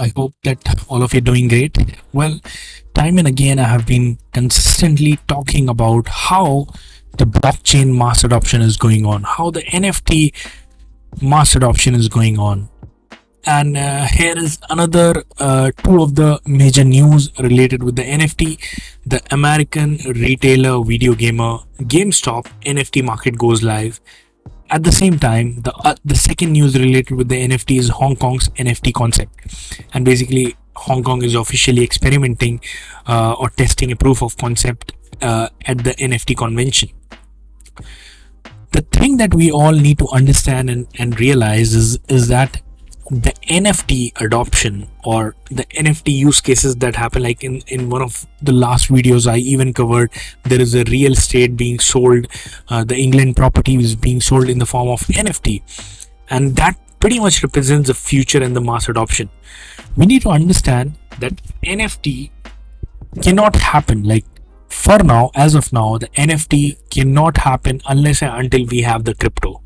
I hope that all of you are doing great. Well, time and again, I have been consistently talking about how the blockchain mass adoption is going on, how the NFT mass adoption is going on. And here is another two of the major news related with the NFT. The American retailer video gamer GameStop NFT market goes live. At the same time, the second news related with the NFT is Hong Kong's NFT concept, and basically Hong Kong is officially experimenting or testing a proof of concept at the NFT convention. The thing that we all need to understand and realize is that the NFT adoption or the NFT use cases that happen, like in one of the last videos I even covered, there is a real estate being sold, the England property is being sold in the form of NFT, and that pretty much represents the future and the mass adoption. We need to understand that NFT cannot happen, like for now, as of now, the NFT cannot happen unless and until we have the crypto,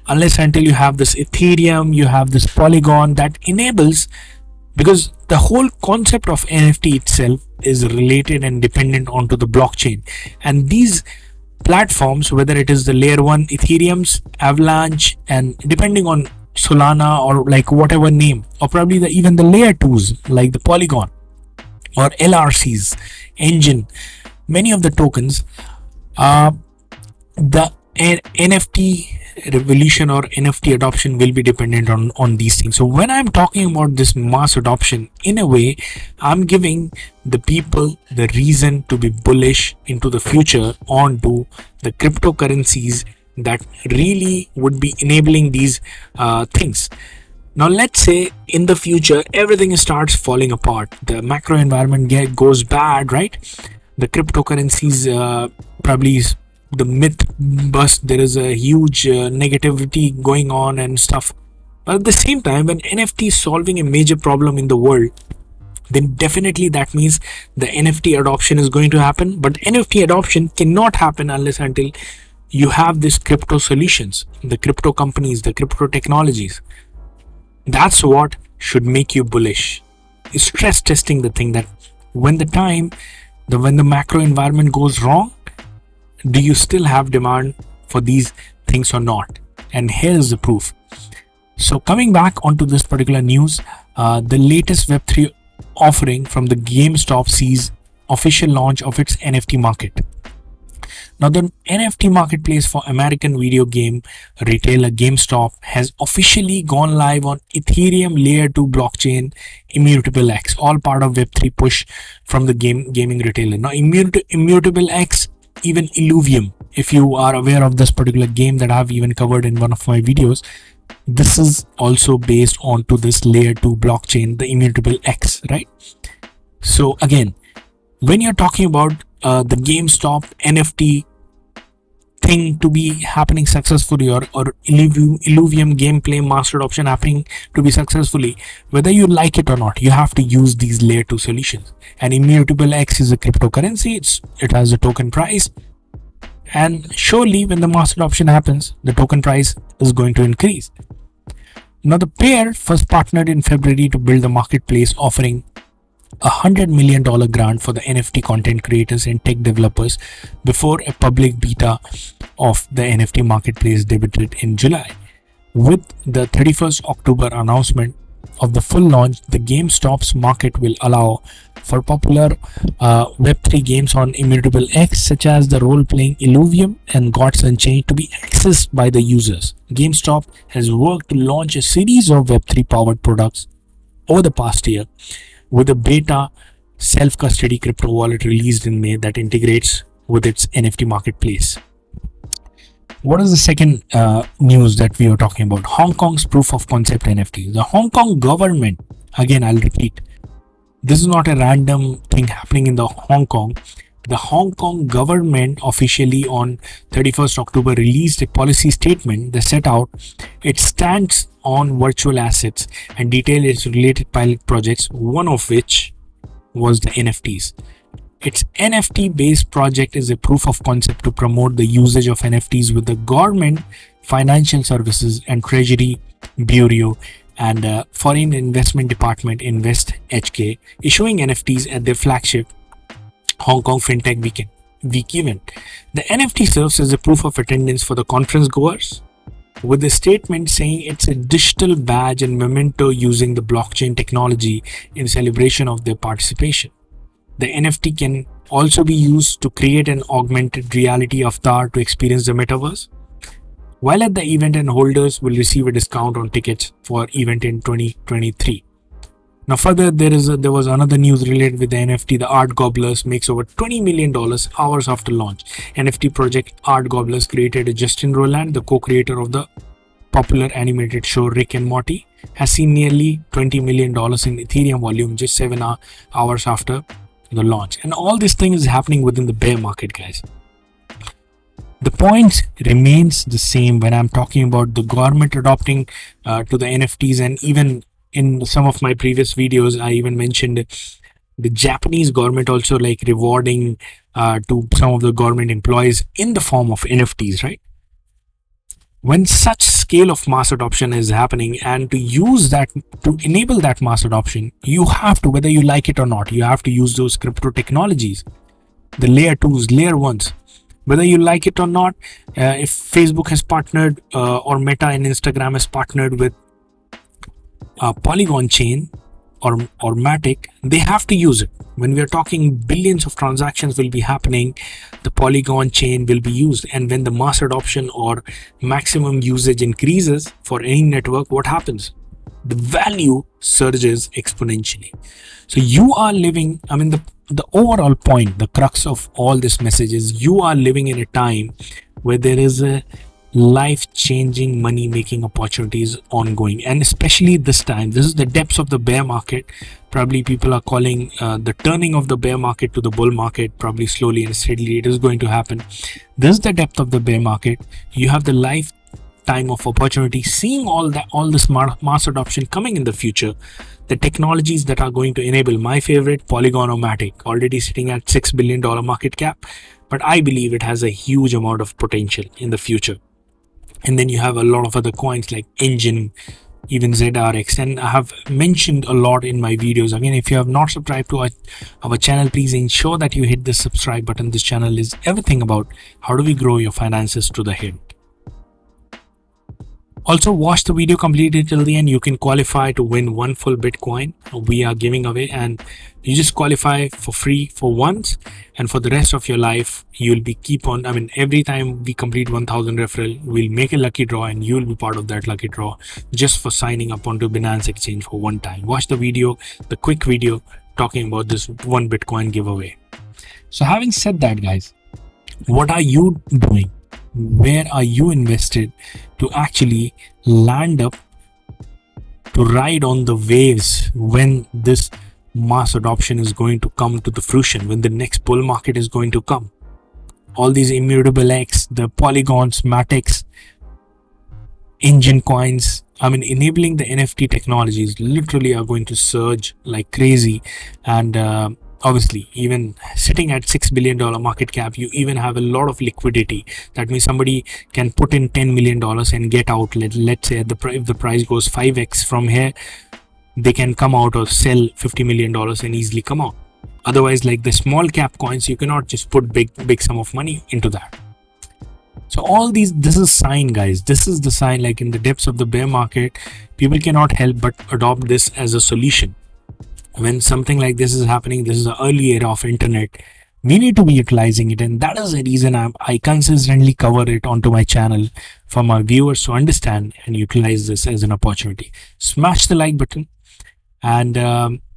unless until you have this Ethereum, you have this Polygon that enables, because the whole concept of NFT itself is related and dependent onto the blockchain. And these platforms, whether it is the layer 1 Ethereum's, Avalanche, and depending on Solana or like whatever name, or probably even the layer 2s like the Polygon or LRC's engine, many of the tokens, the NFT revolution or NFT adoption will be dependent on these things. So when I'm talking about this mass adoption, in a way, I'm giving the people the reason to be bullish into the future onto the cryptocurrencies that really would be enabling these things. Now, let's say in the future, everything starts falling apart. The macro environment goes bad, right? The cryptocurrencies probably the myth bust, there is a huge negativity going on and stuff. But at the same time, when NFT is solving a major problem in the world, then definitely that means the NFT adoption is going to happen. But NFT adoption cannot happen unless until you have these crypto solutions, the crypto companies, the crypto technologies. That's what should make you bullish. Is stress testing the thing that when the macro environment goes wrong, do you still have demand for these things or not? And here's the proof. So coming back onto this particular news, the latest Web3 offering from the GameStop sees official launch of its NFT market. Now, the NFT marketplace for American video game retailer GameStop has officially gone live on Ethereum Layer 2 blockchain Immutable X, all part of Web3 push from the gaming retailer. Now, Immutable X, even Illuvium, if you are aware of this particular game that I've even covered in one of my videos, this is also based onto this layer 2 blockchain, the Immutable X, right? So again, when you're talking about the GameStop NFT thing to be happening successfully, or Illuvium gameplay master adoption happening to be successfully, whether you like it or not, you have to use these layer 2 solutions. And Immutable X is a cryptocurrency, it has a token price, and surely when the mass adoption happens, the token price is going to increase. Now, the pair first partnered in February to build the marketplace, offering $100 million grant for the NFT content creators and tech developers before a public beta of the NFT marketplace debuted in July. With the 31st October announcement of the full launch, the GameStop's market will allow for popular Web3 games on Immutable X, such as the role-playing Illuvium and Gods Unchained, to be accessed by the users. GameStop has worked to launch a series of Web3 powered products over the past year, with a beta self-custody crypto wallet released in May that integrates with its NFT marketplace. What is the second news that we are talking about? Hong Kong's proof of concept NFT. The Hong Kong government, again I'll repeat, this is not a random thing happening in the Hong Kong. The Hong Kong government officially on 31st October released a policy statement that set out its stance on virtual assets and detailed its related pilot projects, one of which was the NFTs. Its NFT-based project is a proof of concept to promote the usage of NFTs with the government, financial services, and treasury bureau and foreign investment department Invest HK issuing NFTs at their flagship Hong Kong FinTech Week event. The NFT serves as a proof of attendance for the conference goers, with the statement saying it's a digital badge and memento using the blockchain technology in celebration of their participation. The NFT can also be used to create an augmented reality avatar to experience the metaverse. While at the event, and holders will receive a discount on tickets for event in 2023. Now further, there was another news related with the NFT. The Art Gobblers makes over $20 million hours after launch. NFT project Art Gobblers created Justin Roiland, the co-creator of the popular animated show Rick and Morty, has seen nearly $20 million in Ethereum volume just 7 hours after the launch. And all this thing is happening within the bear market, guys. The point remains the same when I'm talking about the government adopting to the NFTs, and even in some of my previous videos, I even mentioned the Japanese government also like rewarding to some of the government employees in the form of NFTs, right? When such scale of mass adoption is happening, and to use that, to enable that mass adoption, you have to, whether you like it or not, you have to use those crypto technologies, the layer 2s, layer 1s. Whether you like it or not, if Facebook has partnered or Meta and Instagram has partnered with Polygon chain or Matic, they have to use it. When we are talking billions of transactions will be happening, the Polygon chain will be used. And when the mass adoption or maximum usage increases for any network, what happens? The value surges exponentially. So you are living, I mean, the overall point, the crux of all this message is you are living in a time where there is a life-changing money-making opportunities ongoing, and especially this time, this is the depths of the bear market. Probably people are calling the turning of the bear market to the bull market. Probably slowly and steadily it is going to happen. This is the depth of the bear market. You have the lifetime of opportunity, seeing all this mass adoption coming in the future. The technologies that are going to enable my favorite Polygon or Matic, already sitting at $6 billion market cap, but I believe it has a huge amount of potential in the future. And then you have a lot of other coins like Engine, even ZRX, and I have mentioned a lot in my videos. Again, if you have not subscribed to our channel, please ensure that you hit the subscribe button. This channel is everything about how do we grow your finances to the head. Also, watch the video completely till the end. You can qualify to win one full Bitcoin we are giving away, and you just qualify for free for once, and for the rest of your life you'll be every time we complete 1000 referral, we'll make a lucky draw and you'll be part of that lucky draw just for signing up onto Binance Exchange for one time. Watch the video, the quick video talking about this one Bitcoin giveaway. So having said that, guys, what are you doing? Where are you invested to actually land up to ride on the waves when this mass adoption is going to come to the fruition, when the next bull market is going to come? All these Immutable X, the Polygons, Matics, Engine coins, enabling the NFT technologies literally are going to surge like crazy. And obviously, even sitting at $6 billion market cap, you even have a lot of liquidity. That means somebody can put in $10 million and get out. Let's say if the price goes 5x from here, they can come out or sell $50 million and easily come out. Otherwise, like the small cap coins, you cannot just put big sum of money into that. So all these, this is sign, guys. This is the sign, like in the depths of the bear market, people cannot help but adopt this as a solution. When something like this is happening, this is the early era of internet, we need to be utilizing it, and that is the reason I consistently cover it onto my channel for my viewers to understand and utilize this as an opportunity. Smash the like button, and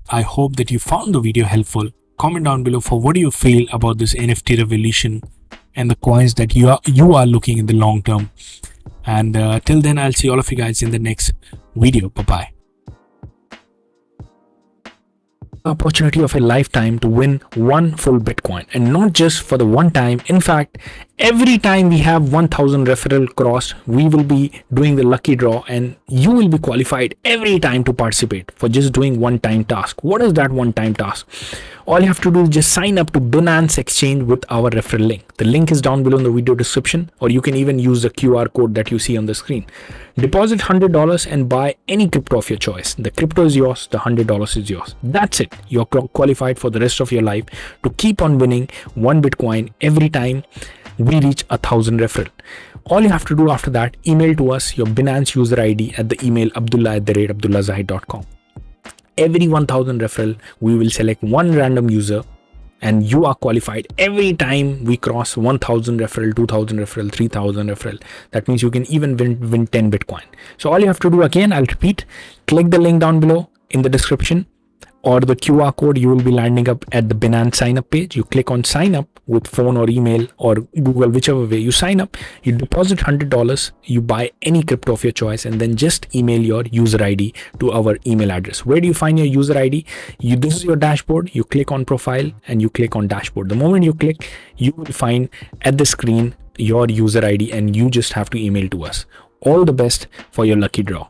I hope that you found the video helpful. Comment down below for what do you feel about this NFT revolution and the coins that you are looking in the long term. And till then, I'll see all of you guys in the next video. Bye bye. opportunity of a lifetime to win one full Bitcoin, and not just for the one time. In fact, every time we have 1000 referral crossed, we will be doing the lucky draw, and you will be qualified every time to participate for just doing one time task. What is that one time task? All you have to do is just sign up to Binance Exchange with our referral link. The link is down below in the video description, or you can even use the QR code that you see on the screen. Deposit $100 and buy any crypto of your choice. The crypto is yours, the $100 is yours. That's it. You're qualified for the rest of your life to keep on winning one Bitcoin every time we reach 1000 referral. All you have to do after that, email to us your Binance user ID at the email abdullah@abdullahzahid.com. Every 1000 referral, we will select one random user, and you are qualified every time we cross 1000 referral, 2000 referral, 3000 referral. That means you can even win 10 Bitcoin. So all you have to do, again, I'll repeat, click the link down below in the description, or the QR code. You will be landing up at the Binance sign up page. You click on sign up with phone or email or Google, whichever way you sign up. You deposit $100, you buy any crypto of your choice, and then just email your user ID to our email address. Where do you find your user ID? This is your dashboard. You click on profile and you click on dashboard. The moment you click, you will find at the screen your user ID, and you just have to email to us. All the best for your lucky draw.